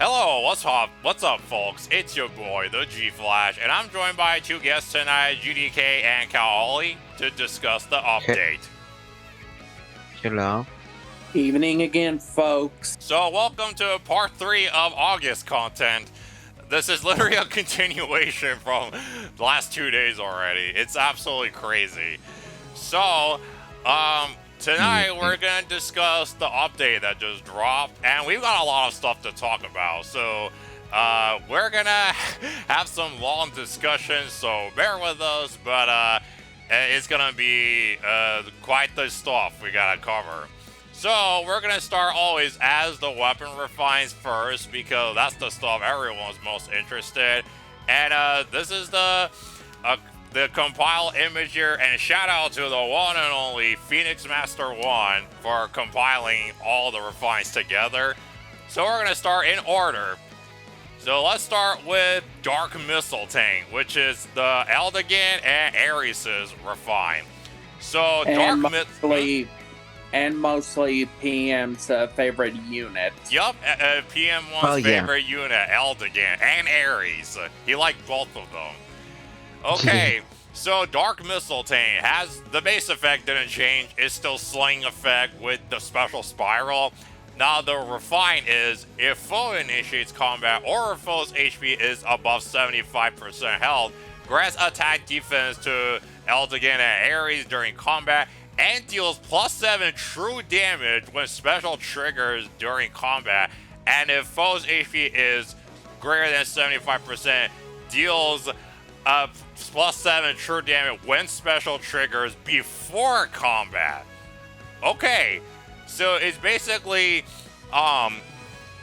Hello, what's up, folks? It's your boy, the G-Flash, and I'm joined by two guests tonight, GDK and Kaoli, to discuss the update. Hello. Evening again, folks. So, welcome to part 3 of August content. This is literally a continuation from the last 2 days already. It's absolutely crazy. So, tonight we're going to discuss the update that just dropped, and we've got a lot of stuff to talk about. So, we're going to have some long discussions, so bear with us, but it's going to be quite the stuff we got to cover. So, we're going to start always as the weapon refines first, because that's the stuff everyone's most interested. And this is the compile image here, and shout out to the one and only Phoenix Master 1 for compiling all the refines together. So we're going to start in order. So let's start with Dark Missile Tank, which is the Eldigan and Ares' refine. So and mostly PM's favorite unit. Yup, PM1's favorite unit, Eldigan, and Ares. He liked both of them. Okay, so Dark Missile Tank has the base effect didn't change. It's still sling effect with the special spiral. Now the refine is if foe initiates combat or if foe's HP is above 75% health, grants attack defense to Eldigan and Ares during combat and deals +7 true damage when special triggers during combat. And if foe's HP is greater than 75%, deals +7 true damage when special triggers before combat. Okay, so it's basically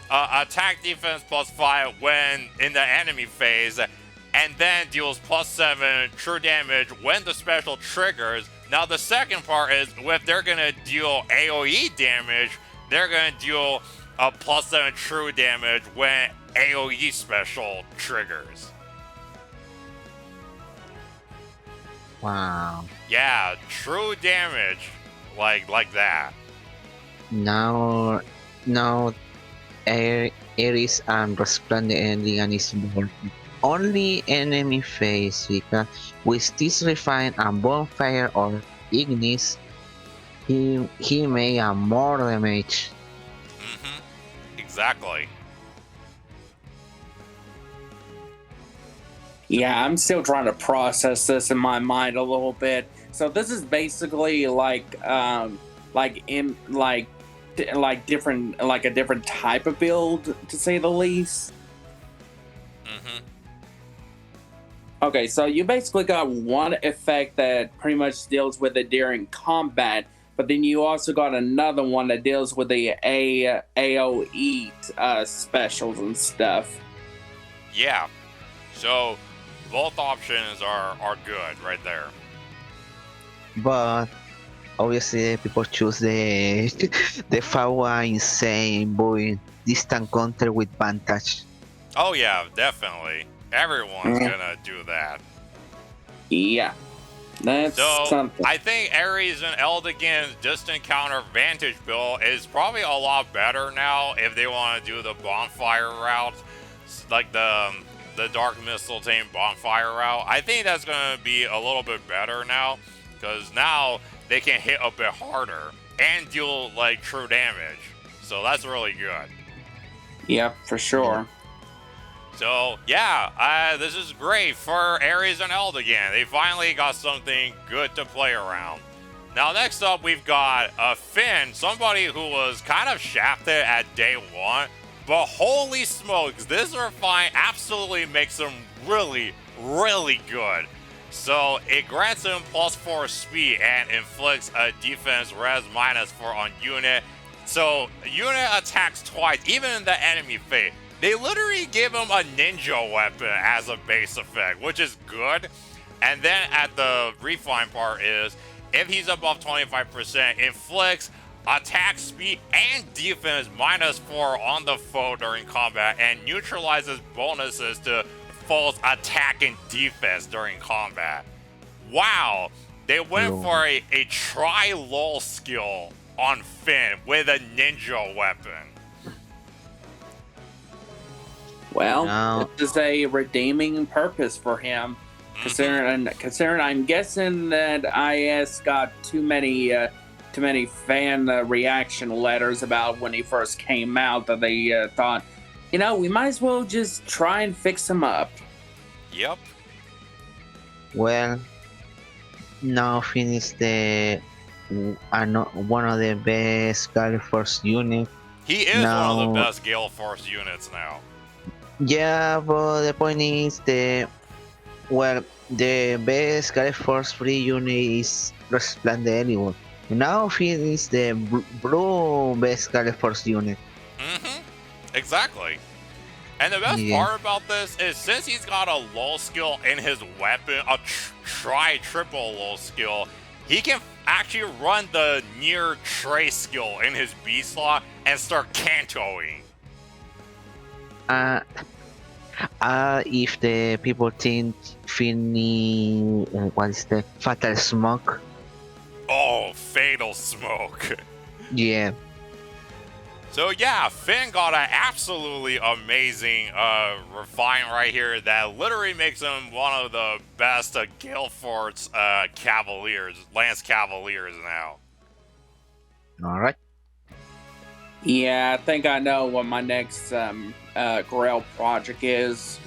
attack defense +5 when in the enemy phase, and then deals +7 true damage when the special triggers. Now the second part is if they're gonna deal AoE damage, they're gonna deal a +7 true damage when AoE special triggers. Wow. Yeah, true damage, like that. Now, Ares and Resplendent Eldigan is born. Only enemy phase with this refine and bonfire or ignis, he may have more damage. Exactly. Yeah, I'm still trying to process this in my mind a little bit. So this is basically like a different type of build, to say the least. Okay, so you basically got one effect that pretty much deals with it during combat, but then you also got another one that deals with the AoE specials and stuff. Yeah. So both options are good right there. But obviously people choose the the Fawa insane boy distant counter with vantage. Oh yeah, definitely. Everyone's gonna do that. Yeah. That's something. I think Ares and Eldigan's distant counter vantage build is probably a lot better now if they want to do the bonfire route, like the Dark Missile Tank bonfire route. I think that's going to be a little bit better now, because now they can hit a bit harder and deal like true damage. So that's really good. Yep, for sure. So yeah, this is great for Ares and Eldigan. They finally got something good to play around. Now next up we've got Finn, somebody who was kind of shafted at day 1. But holy smokes, this refine absolutely makes him really, really good. So it grants him +4 speed and inflicts a defense res -4 on unit. So unit attacks twice, even in the enemy phase. They literally give him a ninja weapon as a base effect, which is good. And then at the refine part is, if he's above 25%, inflicts attack speed and defense -4 on the foe during combat, and neutralizes bonuses to foe's attack and defense during combat. Wow, they went for a tri-lol skill on Finn with a ninja weapon. Well, Now, this is a redeeming purpose for him. Considering I'm guessing that IS got too many fan reaction letters about when he first came out that they thought, we might as well just try and fix him up. Yep. well, now finish the one of the best Gale Force unit. He is one of Now, the best Gale Force units now. yeah, but the point is the best Gale Force free unit is Resplendent Anyone. Now finish the blue best Gale Force unit. Exactly. And the best Yeah. part about this is since he's got a low skill in his weapon, a triple low skill, he can actually run the near trace skill in his B slot and start cantoing. If the people think Finny, what is the Fatal Smoke? Oh, fatal smoke. Yeah, So yeah, Finn got an absolutely amazing refine right here that literally makes him one of the best Gale Force Cavaliers, Lance Cavaliers now. alright. Yeah, I think I know what my next Grail project is.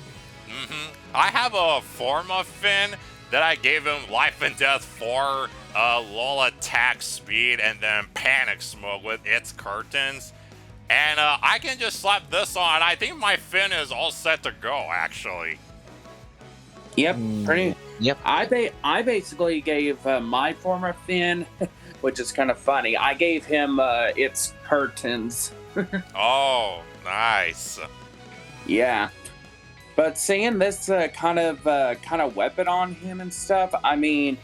I have a form of Finn that I gave him Life and Death 4, low attack speed, and then Panic Smoke with its curtains. And I can just slap this on. I think my Finn is all set to go, actually. Yep, pretty. Yep. I basically gave my former Finn, which is kind of funny. I gave him its curtains. Oh, nice. Yeah, but seeing this kind of weapon on him and stuff, I mean,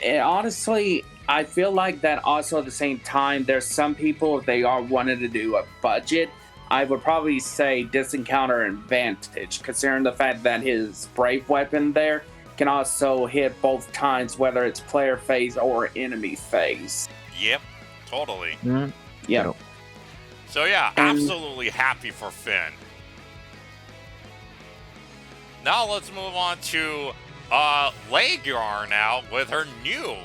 honestly, I feel like that also at the same time, there's some people, if they are wanting to do a budget, I would probably say Disencounter Advantage, considering the fact that his Brave weapon there can also hit both times, whether it's player phase or enemy phase. Yep, totally. Yeah. So yeah, absolutely happy for Finn. Now let's move on to Legar now with her new.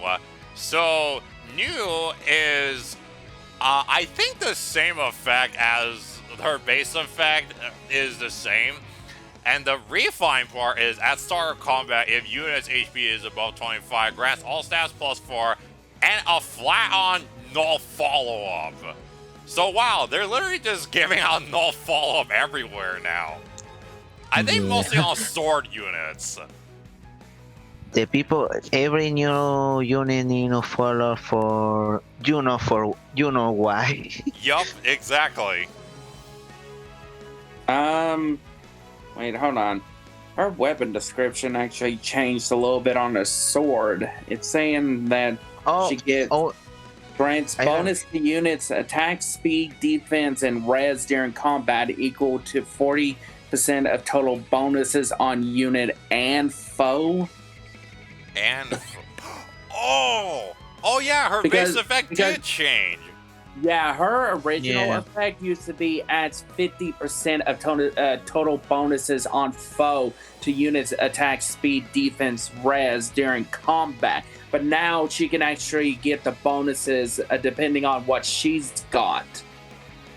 So new is, I think the same effect as her base effect is the same. And the refine part is at start of combat, if unit's HP is above 25, grants all stats +4 and a flat on null follow up. So wow, they're literally just giving out null follow up everywhere now. I think mostly on sword units. The people, every new unit need to follow for why. Yup, exactly. Wait, hold on. Her weapon description actually changed a little bit on the sword. It's saying that she grants bonus to units attack, speed, defense, and res during combat equal to 40% of total bonuses on unit and foe. And oh yeah, her base effect did change. Yeah, her original effect used to be adds 50% of total bonuses on foe to units attack, speed, defense, res during combat. But now she can actually get the bonuses depending on what she's got.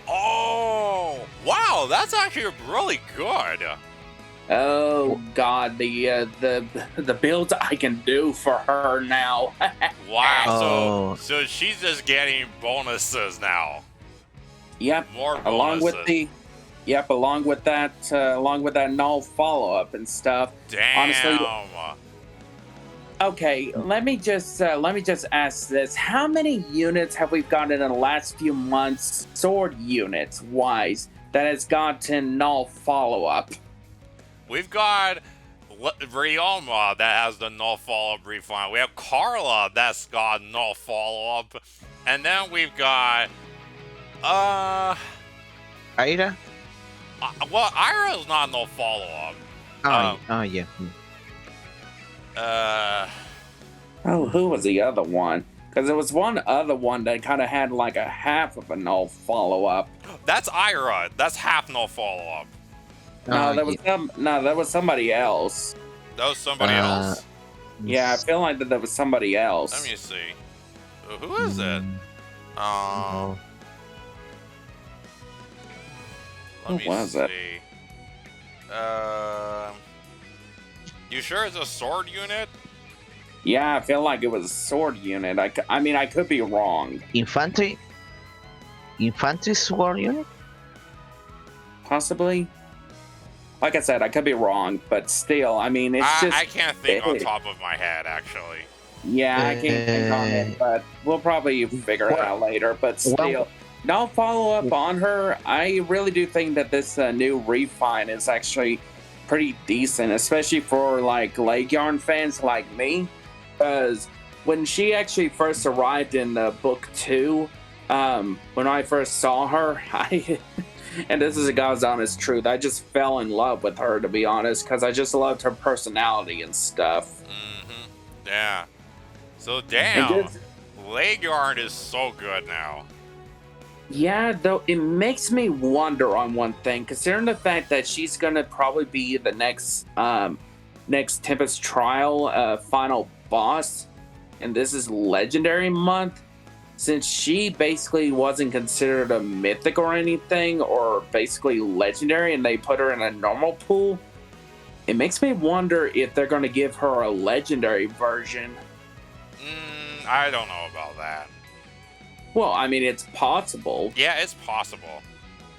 Oh wow, that's actually really good. Oh God, the builds I can do for her now. Wow, so she's just getting bonuses now. Yep. More bonuses. Along with that null follow up and stuff. Damn. Honestly, okay, let me just ask this: how many units have we gotten in the last few months, sword units wise, that has gotten null follow up? We've got Ryoma that has the null follow-up refine. We have Carla that's got null follow-up. And then we've got Ira? Well, Ira's not null follow-up. Yeah. Who was the other one? Because there was one other one that kind of had like a half of a null follow-up. That's Ira. That's half null follow-up. No, Oh, that was that was somebody else. That was somebody uh, else? Yeah, I feel like that was somebody Let else. me see. Who is it? mm, Um, no. let Who me was it? see. Um, you sure it's a sword unit? Yeah, I feel like it was a sword unit. I mean, I could be wrong. Infantry sword unit. Possibly. Like I said, I could be wrong, but still, I mean, it's just I can't think on big. top of my head, actually. Yeah, I can't think on it, but we'll probably figure it Well, out later. But still, no follow up on her. I really do think that this new refine is actually pretty decent, especially for like leg yarn fans like me. Because when she actually first arrived in book 2, when I first saw her, I and this is a God's honest truth, I just fell in love with her, to be honest, because I just loved her personality and stuff. Mm-hmm. Yeah. So And damn, just leg yarn is so good now. yeah, though it makes me wonder on one thing, considering the fact that she's gonna probably be the next Tempest Trial final boss, and this is Legendary month. Since she basically wasn't considered a mythic or anything, or basically legendary, and they put her in a normal pool, it makes me wonder if they're gonna give her a legendary version. I don't know about that. Well, I mean, it's possible. Yeah, it's possible.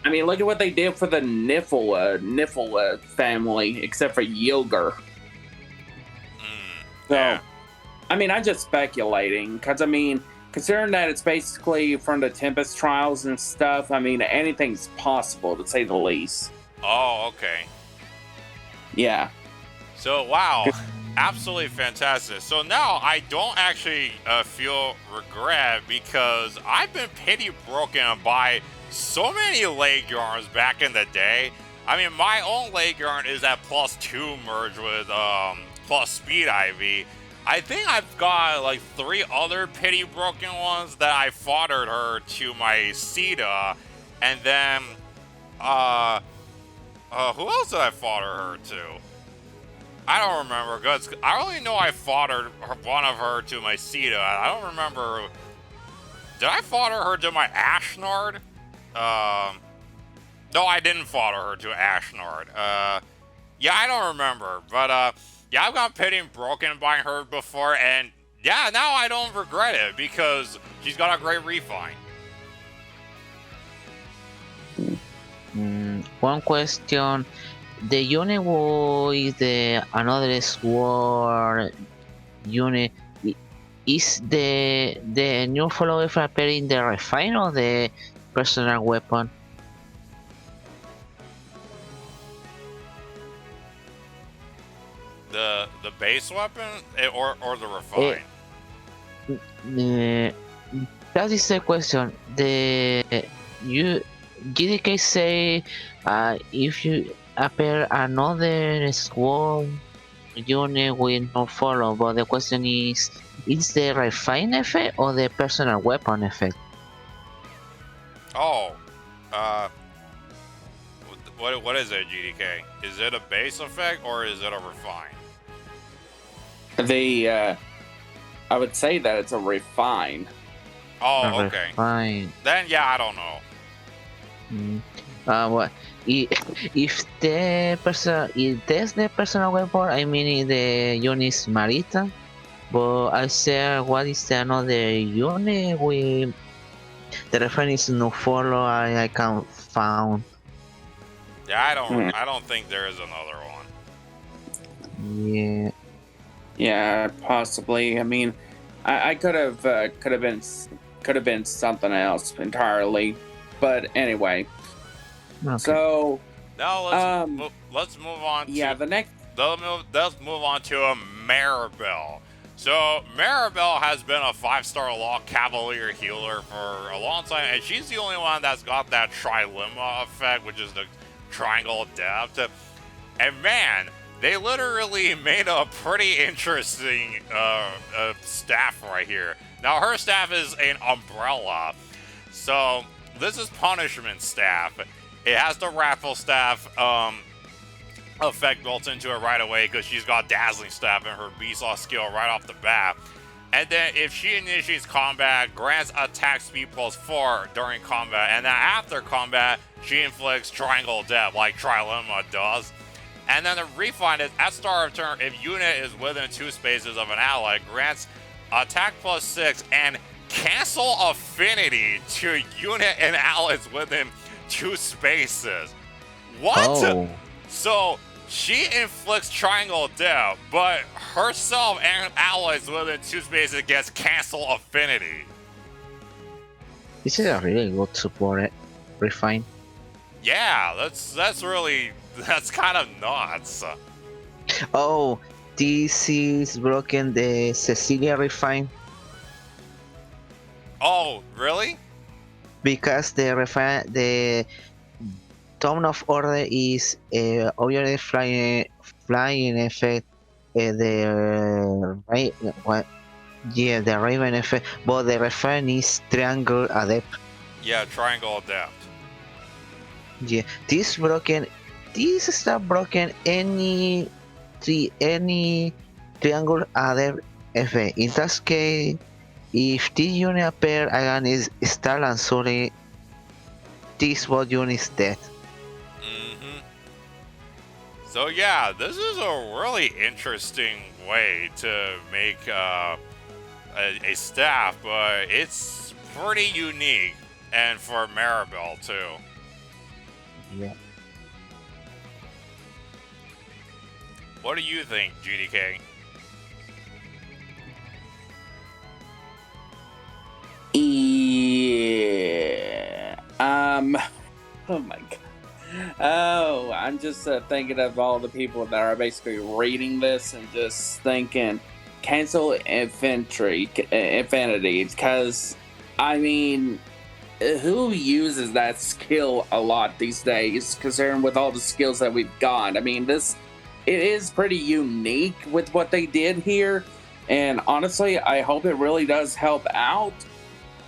I mean, look at what they did for the Niffle family, except for Yilger. So, Yeah. I mean, I'm just speculating, because, I mean, considering that it's basically from the Tempest trials and stuff, I mean, anything's possible, to say the least. Oh, okay. Yeah. So, wow. Absolutely fantastic. So now I don't actually feel regret because I've been pity broken by so many leg yarns back in the day. I mean, my own leg yarn is at +2 merged with plus speed IV. I think I've got like 3 other pity broken ones that I foddered her to my Sita, and then who else did I fodder her to? I don't remember, because I only know I foddered one of her to my Sita. I don't remember. Did I fodder her to my Ashnard? No, I didn't fodder her to Ashnard. Yeah, I don't remember. But, yeah, I've got pity broken by her before, and yeah, now I don't regret it, because she's got a great refine. One question. The unit with the another sword unit is the new follower appearing the refine or the personal weapon? The base weapon or the refine? That is the question. GDK say if you appear another sword unit will not follow, but the question is the refine effect or the personal weapon effect? Oh, what is it, GDK? Is it a base effect or is it a refine? I would say that it's a refine. Oh, okay. Refine. Then yeah, I don't know. What if there's the personal weapon? I mean the unit is Marita, but I say what is the another unit with the reference no follow? I can't found. Yeah, I don't think there is another one. Yeah. Yeah, possibly. I mean, I could have been something else entirely. But anyway, Okay. so now let's move on. yeah, to, the next. let's move on to a Maribel. So Maribel has been a 5-star law cavalier healer for a long time, and she's the only one that's got that trilemma effect, which is the triangle of depth. And man, they literally made a pretty interesting staff right here. Now her staff is an umbrella, so this is punishment staff. It has the raffle staff. effect built into it right away because she's got Dazzling Staff and her Beastlaw skill right off the bat. And then if she initiates combat, grants attack speed +4 during combat, and then after combat, she inflicts Triangle Death like Trilemma does. And then the refine is at start of turn, if unit is within 2 spaces of an ally, grants attack +6 and cancel affinity to unit and allies within 2 spaces. What? Oh. So she inflicts Triangle Death, but herself and allies within 2 spaces gets cancel affinity. This is a really good support refine. Yeah, that's kind of nuts. Oh, this is broken the Cecilia refine Oh, really? because the Tone of Order is obviously flying effect. The Raven effect, but the refine is Triangle Adept. Yeah, Triangle Adept. Yeah, this stuff broken any Triangle Adept effect. In that case, if this unit appear against Star and Suri, this bot unit is dead. So yeah, this is a really interesting way to make a staff, but it's pretty unique, and for Maribel too. Yeah. What do you think, GDK? Yeah. Oh my god. Oh, I'm just thinking of all the people that are basically reading this and just thinking, cancel infinity, because, I mean, who uses that skill a lot these days, considering with all the skills that we've got? I mean, it is pretty unique with what they did here, and honestly, I hope it really does help out.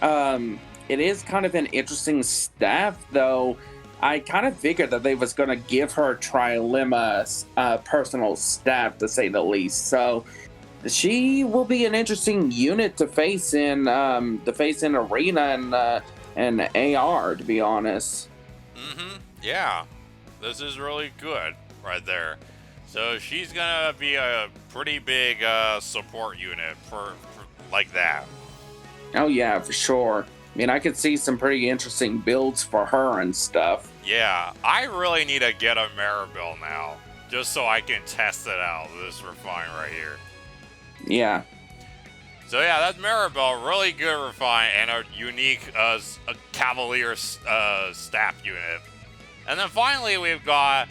It is kind of an interesting staff, though. I kind of figured that they was going to give her Trilemma's personal staff, to say the least. So she will be an interesting unit to face in Arena and AR, to be honest. Yeah, this is really good right there. So she's gonna be a pretty big support unit for like that. Oh yeah, for sure. I mean, I could see some pretty interesting builds for her and stuff. Yeah, I really need to get a Maribel now, just so I can test it out, this refine right here. Yeah. So yeah, that's Maribel, really good refine, and a unique Cavalier staff unit. And then finally we've got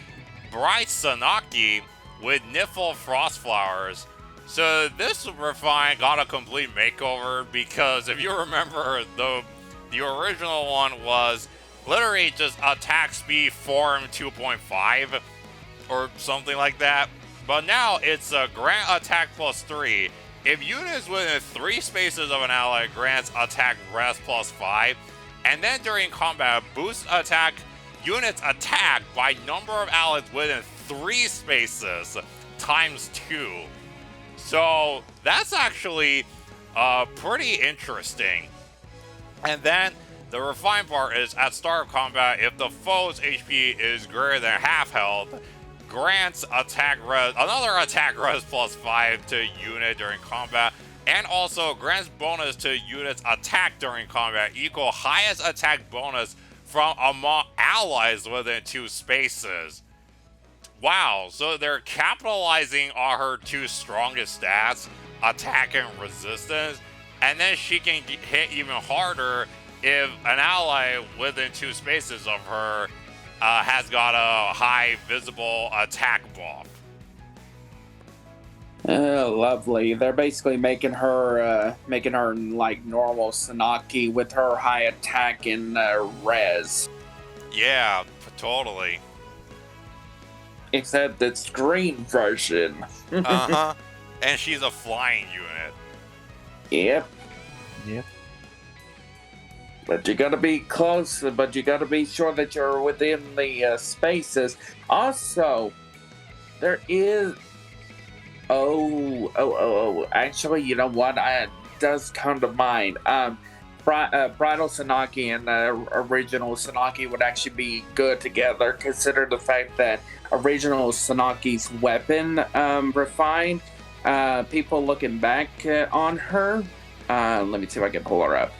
Bright Sanaki with Niffle Frostflowers. So this refine got a complete makeover, because if you remember, the original one was literally just attack speed form 2.5 or something like that. But now it's a grant attack +3. If units within 3 spaces of an ally, grants attack rest +5. And then during combat, boosts attack units attack by number of allies within 3 spaces ×2. So that's actually pretty interesting. And then the refined part is at start of combat, if the foe's HP is greater than half health, grants another attack res +5 to unit during combat, and also grants bonus to units attack during combat equal highest attack bonus from among allies within 2 spaces. Wow, so they're capitalizing on her 2 strongest stats, attack and resistance, and then she can hit even harder if an ally within 2 spaces of her has got a high visible attack buff. Oh, lovely. They're basically making her like normal Sanaki with her high attack and res. Yeah, totally. Except it's green version. Uh-huh. And she's a flying unit. Yep. Yep. But you gotta be close, but you gotta be sure that you're within the spaces. Also, There is. Oh. Actually, you know what? It does come to mind. Bridal Sanaki and the original Sanaki would actually be good together. Consider the fact that original Sanaki's weapon refined. People looking back on her. Let me see if I can pull her up.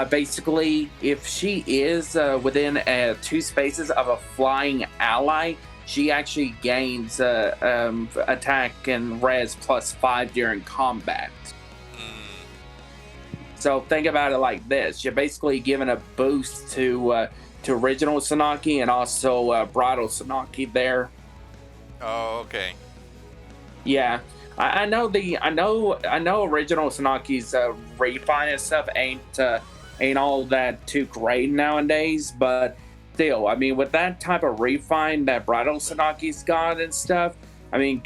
Basically, if she is within 2 spaces of a flying ally, she actually gains attack and res +5 during combat. So think about it like this: you're basically giving a boost to original Sanaki and also Bridal Sanaki there. Oh, okay. Yeah, I know original Sanaki's refine and stuff ain't all that too great nowadays, but still, I mean, with that type of refine that Bridal Sanaki's got and stuff, I mean,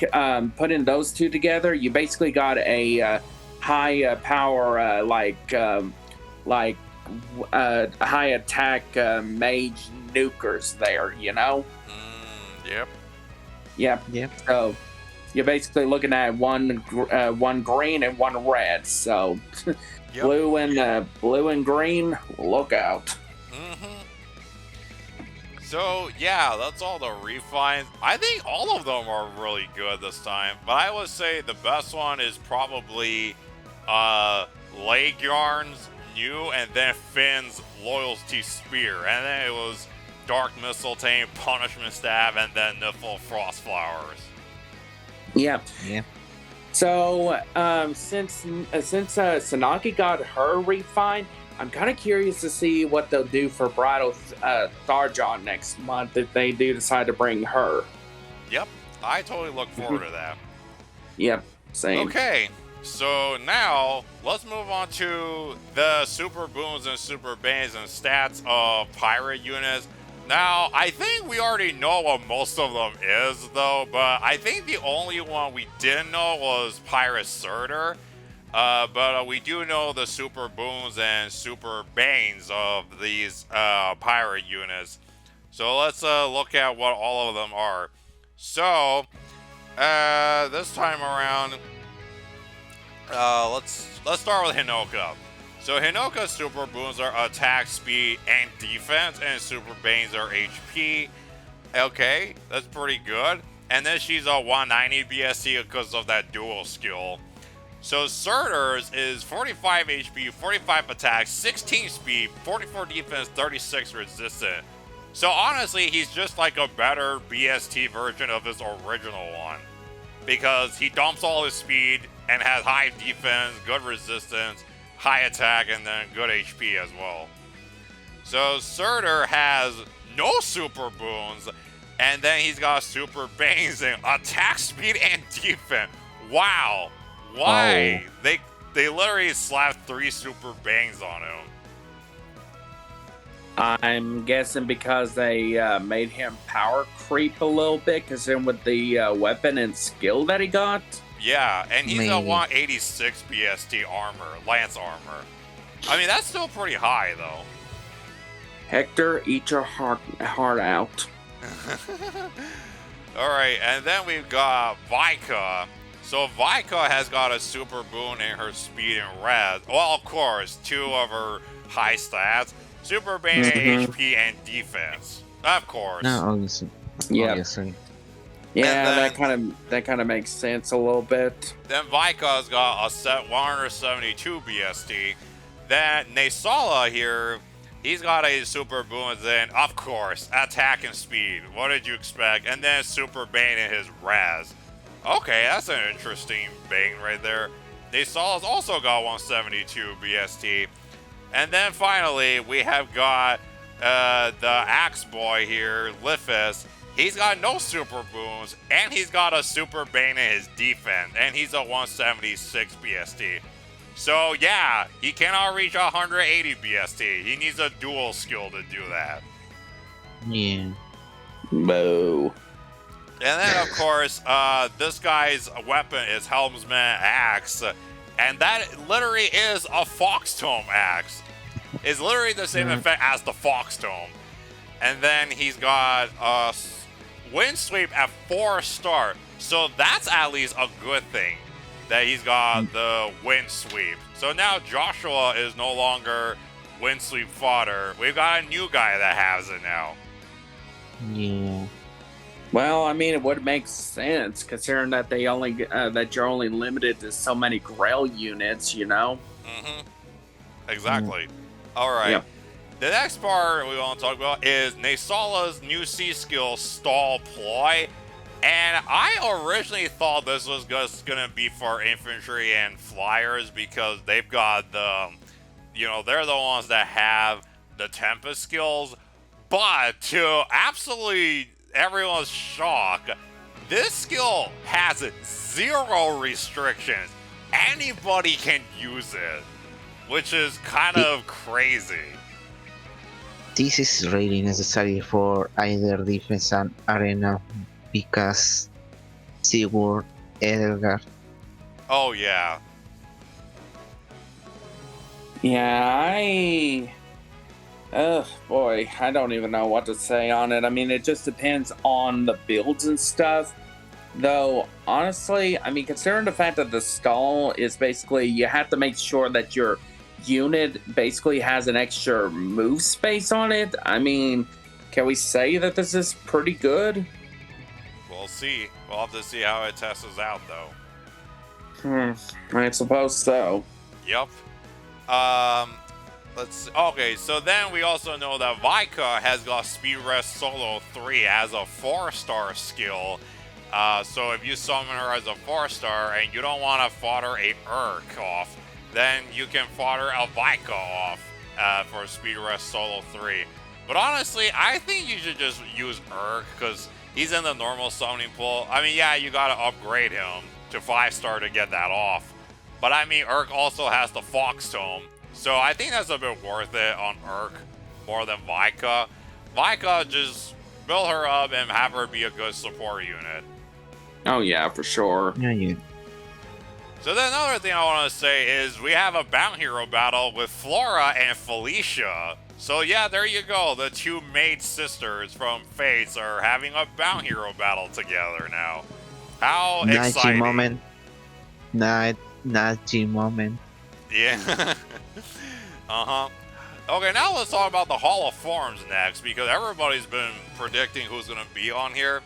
putting those two together, you basically got a high power high attack mage nukers there, you know? Yep. Yep. So you're basically looking at one green and one red. So Yep. blue and green, look out. So yeah, that's all the refines. I think all of them are really good this time, but I would say the best one is probably Leg Yarn's new, and then Finn's Loyalty Spear, and then it was Dark Mistletoe, Punishment Stab, and then Nifl Frost Flowers. Yeah. Yeah. So since Sanaki got her refine, I'm kind of curious to see what they'll do for Bridal Tharjon next month if they do decide to bring her. Yep, I totally look forward to that. Yep, same. Okay, so now let's move on to the Super Boons and Super Banes and stats of pirate units. Now, I think we already know what most of them is, though, but I think the only one we didn't know was Pirate Surtur. But we do know the Super Boons and Super Banes of these pirate units. So let's look at what all of them are. So, this time around, let's start with Hinoka. So Hinoka's Super Boons are attack, speed, and defense, and Super Banes are HP. Okay, that's pretty good. And then she's a 190 BSC because of that dual skill. So Surtur's is 45 HP, 45 attack, 16 speed, 44 defense, 36 resistant. So honestly, he's just like a better BST version of his original one. Because he dumps all his speed and has high defense, good resistance, high attack, and then good HP as well. So Surtur has no Super Boons, and then he's got Super Banes and attack, speed, and defense. Wow. Why? Oh. They literally slapped 3 Super Banes on him. I'm guessing because they made him power creep a little bit, because then with the weapon and skill that he got. Yeah, and he's a Maybe. 186 BST armor, lance armor. I mean, that's still pretty high, though. Hector, eat your heart out. Alright, and then we've got Vika. So Vika has got a Super Boon in her speed and res. Well, of course, 2 of her high stats. Super Bane HP and defense. Of course. No, obviously. Yeah. Obviously. Yeah, then- that kind of makes sense a little bit. Then Vika's got a set 172 BST. Then Nasala here, he's got a Super Boon, then of course, attack and speed. What did you expect? And then Super Bane in his res. Okay, that's an interesting Bane right there. Nasala's also got 172 BST. And then finally, we have got the Axe Boy here, Lithus. He's got no Super Boons, and he's got a Super Bane in his defense, and he's a 176 BST. So yeah, he cannot reach 180 BST. He needs a dual skill to do that. Yeah. Boo. And then, of course, this guy's weapon is Helmsman Axe, and that literally is a Fox Tome Axe. It's literally the same effect as the Fox Tome. And then he's got Wind Sweep at 4-star. So that's at least a good thing that he's got the Wind Sweep. So now Joshua is no longer Wind Sweep fodder. We've got a new guy that has it now. Yeah. Well, I mean, it would make sense considering that they only that you're only limited to so many Grail units, you know. Exactly. All right. Yep. The next part we want to talk about is Nasala's new C skill, Stall Ploy. And I originally thought this was just going to be for infantry and flyers because they've got the, they're the ones that have the Tempest skills. But to absolutely everyone's shock, this skill has 0 restrictions. Anybody can use it, which is kind of crazy. This is really necessary for either defense and arena because Sigurd, Edgar. Oh, yeah. Yeah, oh boy, I don't even know what to say on it. I mean, it just depends on the builds and stuff. Though, honestly, I mean, considering the fact that the stall is basically, you have to make sure that your unit basically has an extra move space on it. I mean, can we say that this is pretty good? We'll see. We'll have to see how it tests out, though. I suppose so. Yep. Let's see. Okay, so then we also know that Vika has got Speed Rest Solo 3 as a 4-star skill. So if you summon her as a 4-star and you don't want to fodder a Urk off, then you can fodder a Vika off for Speed Rest Solo 3. But honestly, I think you should just use Urk because he's in the normal summoning pool. I mean, yeah, you gotta upgrade him to 5-star to get that off. But I mean, Urk also has the Fox Tome. So I think that's a bit worth it on Urk more than Vika. Vika, just build her up and have her be a good support unit. Oh yeah, for sure. Yeah. So then another thing I want to say is we have a Bounty Hero battle with Flora and Felicia. So yeah, there you go. The two maid sisters from Fates are having a Bounty Hero battle together now. How exciting. Moment. Not G moment. Yeah. Okay, now let's talk about the Hall of Forms next, because everybody's been predicting who's going to be on here.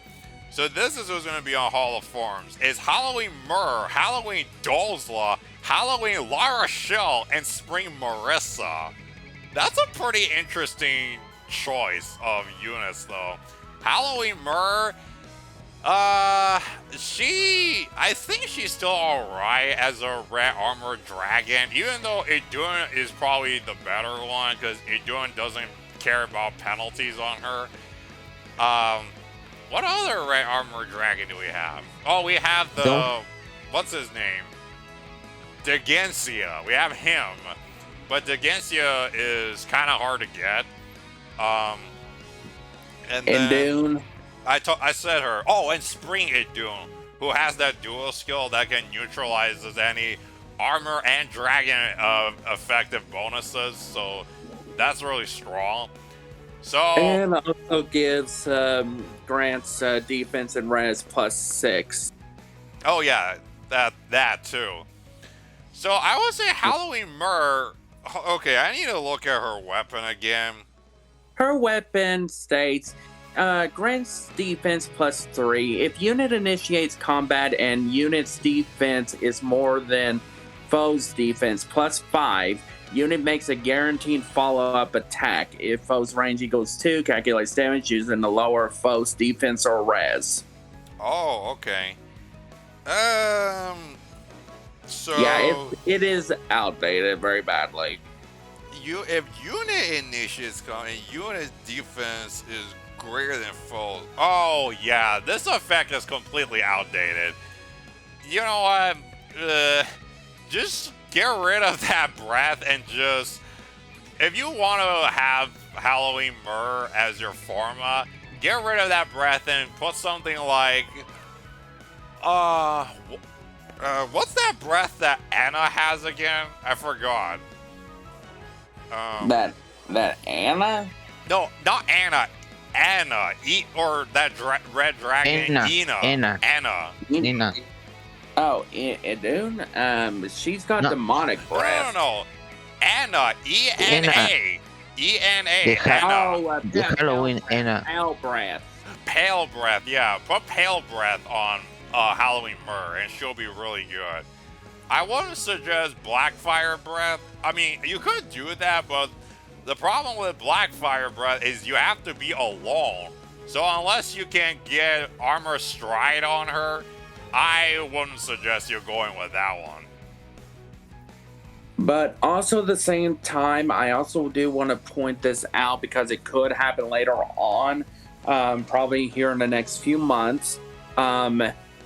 So this is who's going to be on Hall of Forms. It's Halloween Myrrh, Halloween Dolzla, Halloween Lara Shell, and Spring Marissa. That's a pretty interesting choice of units, though. Halloween Myrrh, I think she's still alright as a Red Armored Dragon, even though Idun is probably the better one, because Idun doesn't care about penalties on her. What other Red Armored Dragon do we have? Oh, we have the, what's his name? Degensia. We have him. But Degensia is kind of hard to get. And then Dune. I said her. Oh, and Spring Idun, who has that dual skill that can neutralize any armor and dragon effective bonuses. So that's really strong. So And also gives grants defense and res +6. oh yeah, that too. So I would say Halloween Myrrh. Okay, I need to look at her weapon again. Her weapon states grants defense +3. If unit initiates combat and unit's defense is more than foe's defense +5, unit makes a guaranteed follow-up attack. If foe's range equals 2, calculates damage using the lower foe's defense or res. Oh, okay. So Yeah, it is outdated very badly. if unit initiates and unit defense is greater than foe. Oh yeah, this effect is completely outdated. You know what? Just get rid of that breath and just, if you want to have Halloween Myrrh as your forma, get rid of that breath and put something like, what's that breath that Anna has again? I forgot. That Anna? No, not Anna. Anna, or that red dragon, Anna. Anna. Nina. Oh, Idun? She's got No. demonic breath. No. Anna, E-N-A. E-N-A, The Anna. The Halloween Anna. Pale breath. Pale breath, yeah. Put pale breath on Halloween Myrrh, and she'll be really good. I wouldn't suggest Blackfire breath. I mean, you could do that, but the problem with Blackfire breath is you have to be alone. So unless you can get Armor Stride on her, I wouldn't suggest you going with that one. But also at the same time, I also do want to point this out because it could happen later on, probably here in the next few months.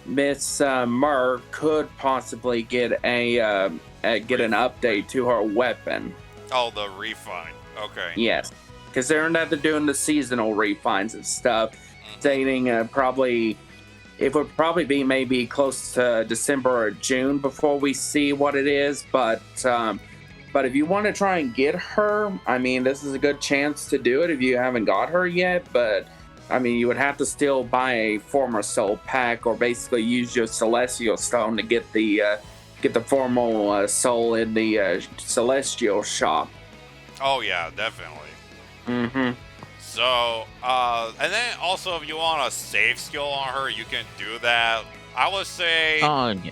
Miss Myrrh could possibly get an update to her weapon. Oh, the refine. Okay. Yes, because they're doing the seasonal refines and stuff, stating it would probably be maybe close to December or June before we see what it is. But if you want to try and get her, I mean, this is a good chance to do it if you haven't got her yet. But I mean, you would have to still buy a former soul pack or basically use your celestial stone to get the formal soul in the celestial shop. Oh yeah, definitely. Mm-hmm. So, and then also if you want a save skill on her, you can do that. I would say, Oh, yeah.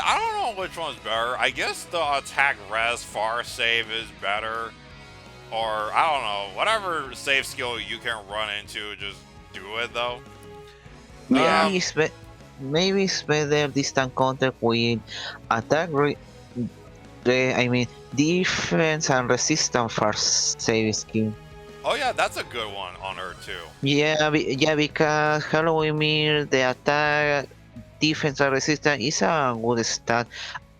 I don't know which one's better. I guess the attack res far save is better. Or, I don't know, whatever save skill you can run into, just do it though. Yeah. Maybe it's better distant contact with attack defense and resistance for save skill. Oh yeah, that's a good one on her too. Yeah, because Halloween Mirror, the attack, defense, and resistance is a good stat.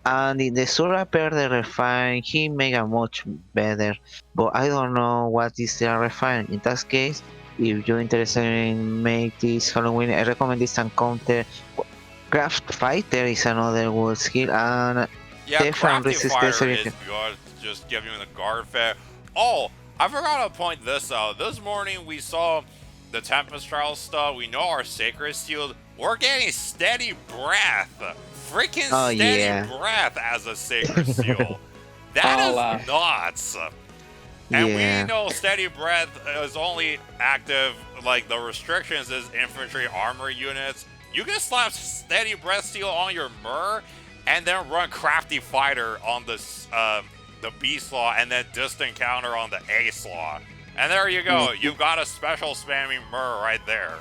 And in the Sura pair, the refine, he make a much better. But I don't know what is the refine. In that case, if you're interested in make this Halloween, I recommend this encounter. Craft Fighter is another good skill, and Yeah, Def and Crafty resistance Fire is everything. good. Just give you the guard fare. Oh, I forgot to point this out. This morning we saw the Tempest Trial stuff. We know our Sacred Shield. We're getting Steady Breath. Freaking Oh, Steady yeah. Breath as a Sacred Seal. That is nuts. And Yeah. we know Steady Breath is only active, like the restrictions is infantry armor units. You can slap Steady Breath Seal on your Myrrh and then run Crafty Fighter on the B slot and then Distant Counter on the A slot. And there you go. You've got a special spamming Myrrh right there.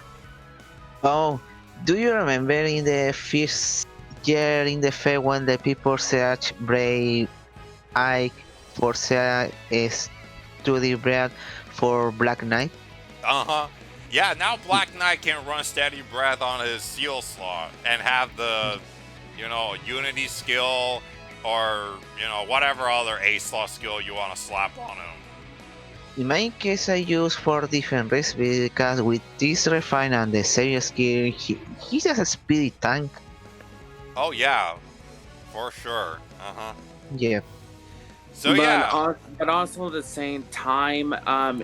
Oh, do you remember in the first year in the fair when the people search Brave Ike for Study Bread for Black Knight? Uh-huh. Yeah, now Black Knight can run Steady Breath on his seal slot and have the, Unity skill or, whatever other A slot skill you want to slap on him. In my case, I use for different reasons because with this refine and the serious skill, he's just a speedy tank. Oh, yeah. For sure. Uh-huh. Yeah. So, yeah. But also at the same time,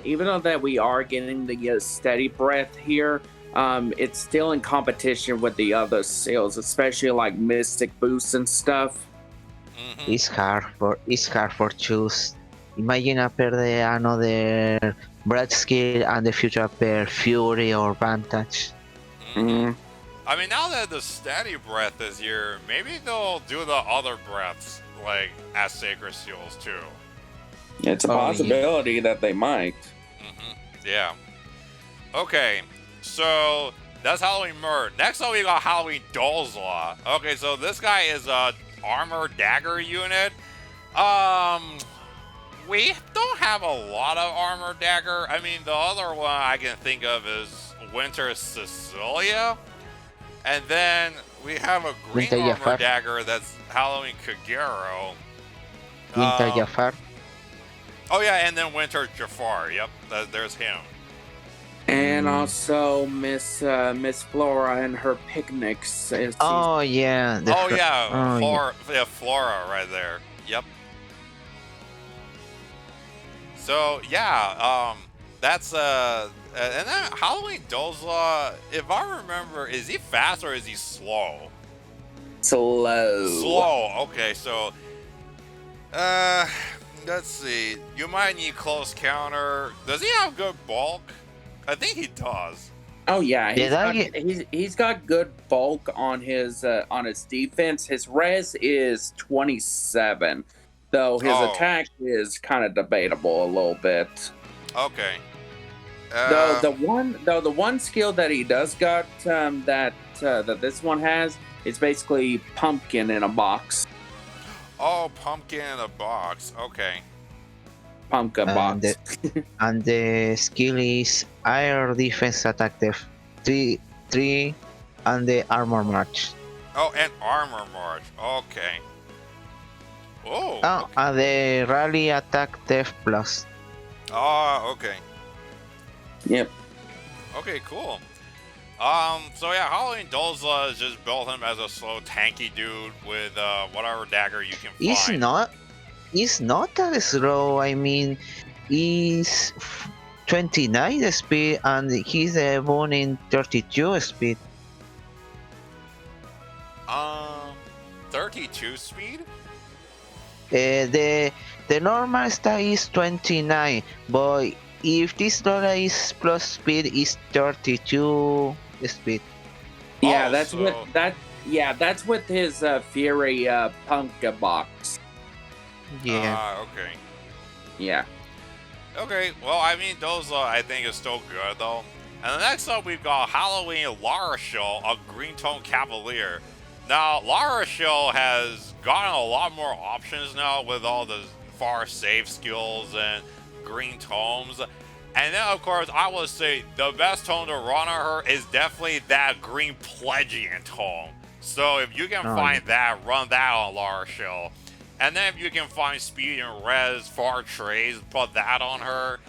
even though that we are getting the Steady Breath here, it's still in competition with the other seals, especially like Mystic Boost and stuff. Mm-hmm. It's hard for choose. Imagine a pair de another Breath skill and the future pair Fury or Vantage. Mm-hmm. I mean, now that the Steady Breath is here, maybe they'll do the other breaths, like, as Sacred Seals, too. It's a possibility that they might. Mm-hmm. Yeah. Okay, so that's Halloween Myrrh. Next up, we got Halloween Dolzlaw. Okay, so this guy is a armor dagger unit. We don't have a lot of armor dagger. I mean, the other one I can think of is Winter Cecilia. And then we have a green Winter armor Jafar. dagger that's Halloween Kagero. Winter Jafar. Oh yeah, and then Winter Jafar. Yep, there's him. And also Miss Flora and her picnics. Oh yeah. Flora right there. Yep. So yeah, That's and then Halloween Dozla, if I remember, is he fast or is he slow? Slow. Slow. Okay, so uh, let's see. You might need close counter. Does he have good bulk? I think he does. Oh yeah, Did I get he's got good bulk on his defense. His res is 27, though his Oh. attack is kind of debatable a little bit. Okay. Though the one skill that he does got that this one has is basically pumpkin in a box. Oh, pumpkin in a box. Okay. Pumpkin and box. and the skill is air defense attack def 3 and the armor march. Oh, and armor march. Okay. Oh. Oh, Okay. and the rally attack def plus. Oh, okay. Yep. Okay, cool. So yeah, Halloween Dozla has just built him as a slow, tanky dude with whatever dagger you can find. It's not that slow. I mean, he's 29 speed and he's born in 32 speed. 32 speed? The normal stat is 29, but if this dollar is plus speed is 32 speed. Yeah, Oh, that's so- with that. Yeah, that's with his Fury Pumpkin box. Yeah. Okay. Yeah. Okay, well, I mean, Dozla, I think, is still good, though. And the next up, we've got Halloween Lara Shell, a Green Tone Cavalier. Now, Lara Shell has gotten a lot more options now with all the far save skills and green tomes. And then, of course, I would say the best tome to run on her is definitely that green Pledgian tome. So if you can find that, run that on Lara Shell. And then if you can find speed and res, far trays, put that on her.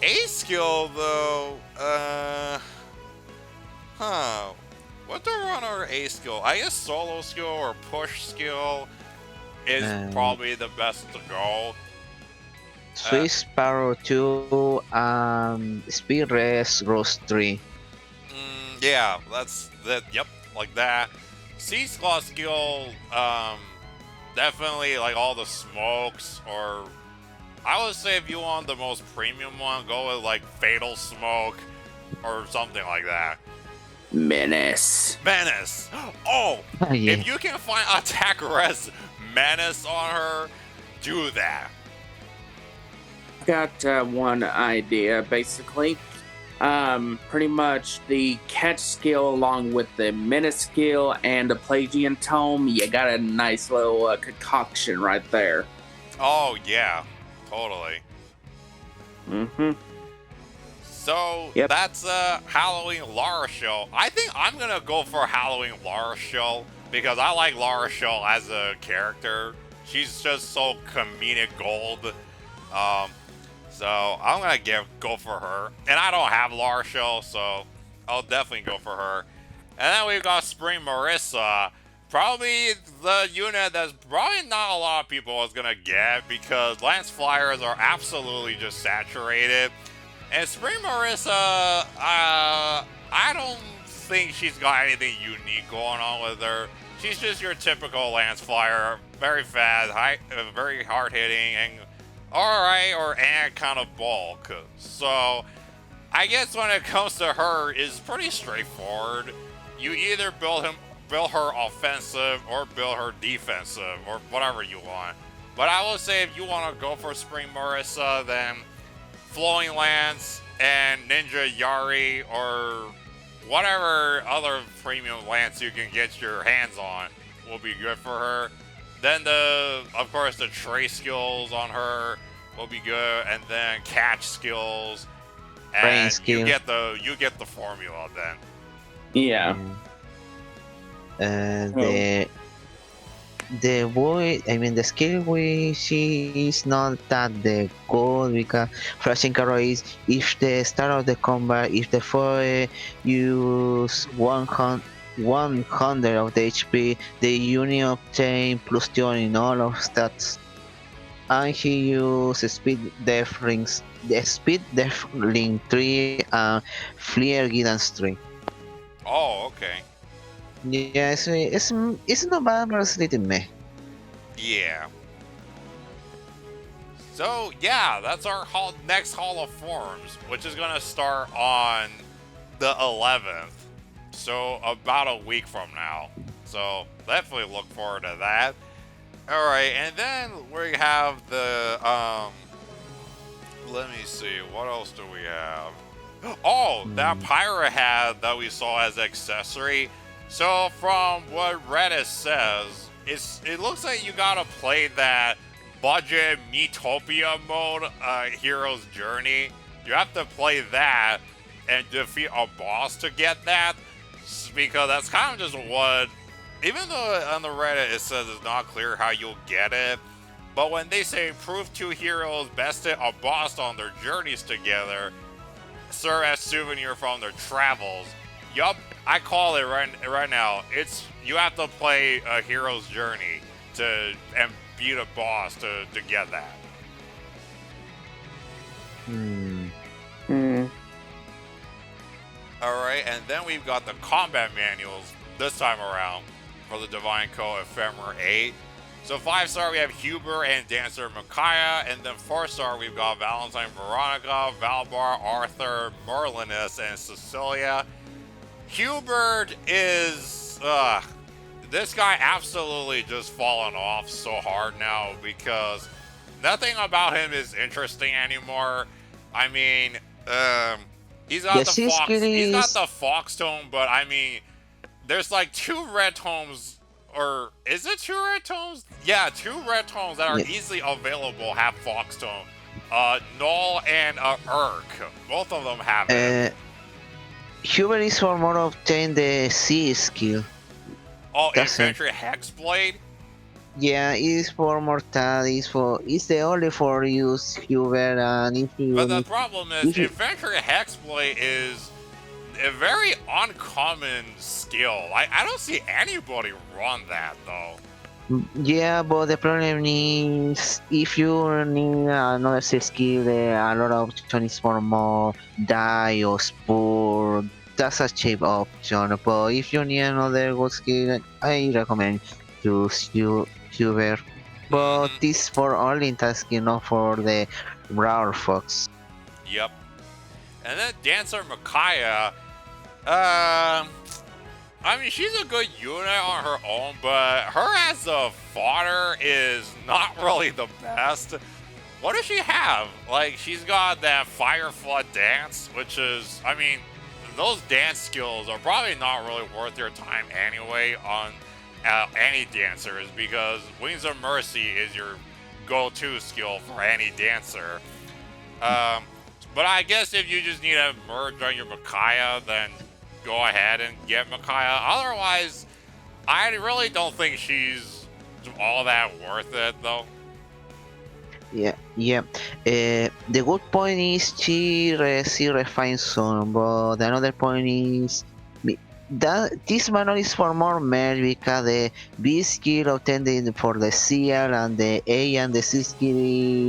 A skill though, what to run her A skill? I guess solo skill or push skill is probably the best to go. Swiss Sparrow 2 Speed Res Rose 3. Yeah, that's that. Yep, like that. Sea Claw skill, definitely like all the smokes, or I would say if you want the most premium one, go with like Fatal Smoke or something like that. Menace. Menace. Oh, Yeah. if you can find attack res Menace on her, do that. Got one idea, basically. Pretty much the catch skill along with the menace skill and the Pelagian tome. You got a nice little concoction right there. Oh yeah, totally. Mm-hmm. So Yep. that's Halloween Lara Shell. I think I'm gonna go for Halloween Lara Shell because I like Lara Shell as a character. She's just so comedic gold. So I'm gonna go for her. And I don't have Lara Shell, so I'll definitely go for her. And then we've got Spring Marissa. Probably the unit that's probably not a lot of people is gonna get because Lance Flyers are absolutely just saturated. And Spring Marissa, I don't think she's got anything unique going on with her. She's just your typical Lance Flyer, very fast, very hard hitting, and alright or and kind of bulk. So I guess when it comes to her, it's pretty straightforward. You either build her offensive or build her defensive or whatever you want. But I will say if you want to go for Spring Marissa, then Flowing Lance and Ninja Yari or whatever other premium lance you can get your hands on will be good for her. Then of course the trace skills on her will be good, and then catch skills, and you get the formula then. Yeah. The boy, I mean the skill we she is not that the good because flashing arrow is if the start of the combat, if the foe use 100 of the HP, the unit obtain +2 in all of stats. and he used speed def rings, the speed def ring 3 and flare guidance 3. Oh, okay. Yeah, it's not bad, but it's a little meh. Yeah. So yeah, that's our next Hall of Forms, which is gonna start on the 11th. So about a week from now. So definitely look forward to that. All right, and then we have the let me see, what else do we have? Oh, that pirate hat that we saw as accessory. So from what Reddit says, it looks like you gotta play that budget Metopia mode, Hero's Journey. You have to play that and defeat a boss to get that, because that's kind of just what. Even though on the Reddit it says it's not clear how you'll get it, but when they say prove two heroes bested a boss on their journeys together, serve as souvenir from their travels. Yup, I call it right now. It's you have to play a hero's journey and beat a boss to get that. Alright, and then we've got the combat manuals this time around for the Divine Co. Ephemer 8. So 5-star we have Huber and Dancer Micaiah, and then 4-star we've got Valentine Veronica, Valbar, Arthur, Merlinus, and Cecilia. Hubert is this guy absolutely just fallen off so hard now because nothing about him is interesting anymore. I mean, he's got the fox. He's got the fox tome, but I mean, there's like 2 red tomes, or is it 2 red tomes? Yeah, 2 red tomes that are easily available have fox tome. Null and Urk, both of them have it. Huber is for more obtain the C skill. Oh, Infantry Hexblade? Yeah, it's for mortality. It's the only for use Huber, and if you. But the problem is, Infantry Hexblade is a very uncommon skill. I don't see anybody run that though. Yeah, but the problem is if you need another skill, a lot of options for more die or spore. That's a cheap option. But if you need another good skill, I recommend use Huber. But this for only tasking, not for the Roar Fox. Yep. And then Dancer Micaiah, I mean, she's a good unit on her own, but her as a fodder is not really the best. What does she have? Like, she's got that Fire Flood Dance, which is, I mean, those dance skills are probably not really worth your time anyway on any dancers, because Wings of Mercy is your go-to skill for any dancer. But I guess if you just need a merge on your Micaiah, then go ahead and get Micaiah. Otherwise, I really don't think she's all that worth it, though. Yeah. The good point is she refines some, but the another point is that this manual is for more merge because the B skill obtained for the CL and the A and the C skill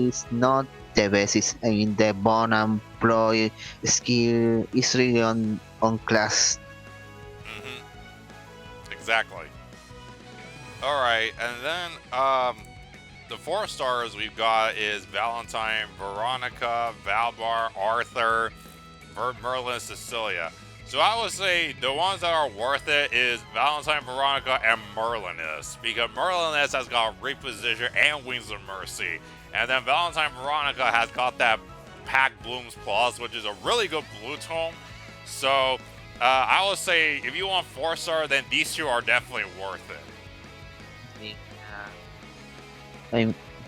is not the best. I mean, the bone and ploy skill is really on class. Exactly. Alright, and then the 4 stars we've got is Valentine, Veronica, Valbar, Arthur, Merlin, Cecilia. So I would say the ones that are worth it is Valentine, Veronica, and Merlinus, because Merlinus has got Reposition and Wings of Mercy, and then Valentine Veronica has got that Pack Blooms Plus, which is a really good blue tome. So I would say if you want 4-star, then these 2 are definitely worth it.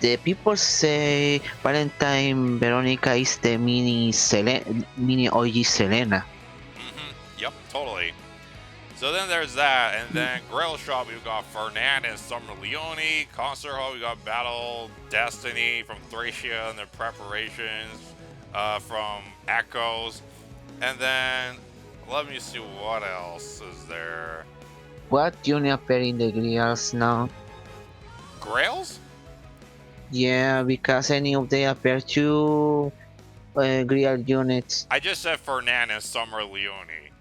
The people say Valentine Veronica is the mini OG Selena. Yep, totally. So then there's that, and then Grail Shop we've got Fernand and Summer Leone. Concert Hall we got Battle Destiny from Thracia and their preparations from Echoes, and then let me see what else is there. What unit appear in the Grails now? Grails? Yeah, because any of they appear two real units. I just said Fernan and Summer Leone.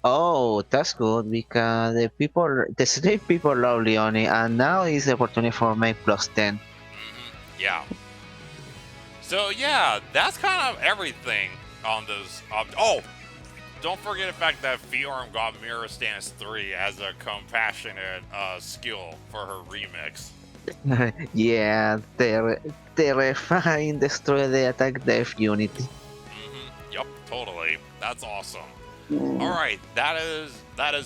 Oh, that's good because the slave people love Leone, and now is the opportunity for make +10. Yeah. So yeah, that's kind of everything on this. Oh, don't forget the fact that Fiorm got Mirror Stance 3 as a compassionate skill for her remix. Yeah, the refine destroy the attack def unity. Yep, totally. That's awesome. Mm. All right, that is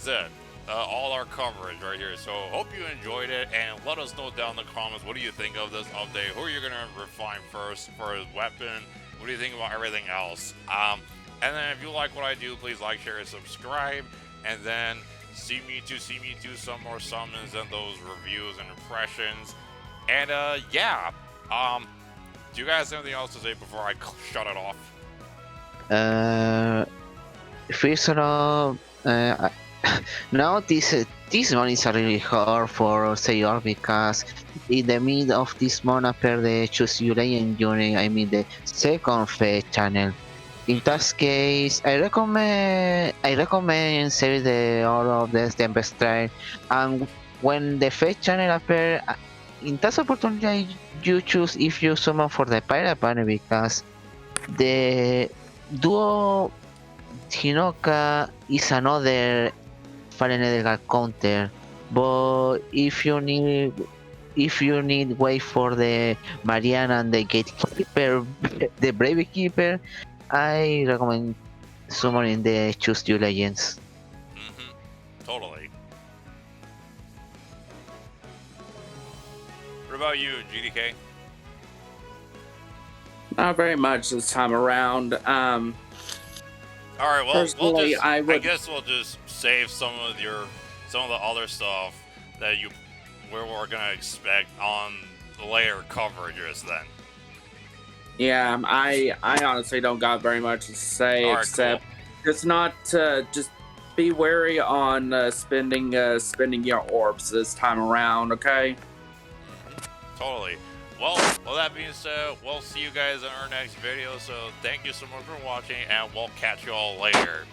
it. All our coverage right here. So hope you enjoyed it, and let us know down in the comments what do you think of this update. Who are you gonna refine first for his weapon? What do you think about everything else? And then if you like what I do, please like, share, and subscribe. And then see me do some more summons and those reviews and impressions. And yeah. Do you guys have anything else to say before I shut it off? First of all, now this one is really hard for Sayor because in the middle of this month appear the Choose Your Legend unit, I mean the second FEH channel. In that case, I recommend save the order of the Tempest Trial, and when the FEH channel appear, in that opportunity you choose if you summon for the pirate panel because the duo Hinoka is another Fallen Edgar counter, but if you need wait for the Mariana and the Gatekeeper, the Brave Keeper, I recommend summoning the Choose Two Legends. Totally. What about you, GDK? Not very much this time around. All right, well, Personally, I guess we'll just save some of the other stuff that we're gonna expect on the later coverages then. Yeah, I honestly don't got very much to say All right, except cool. just be wary on spending your orbs this time around. Okay. Totally. Well, that being said, we'll see you guys in our next video. So thank you so much for watching, and we'll catch you all later.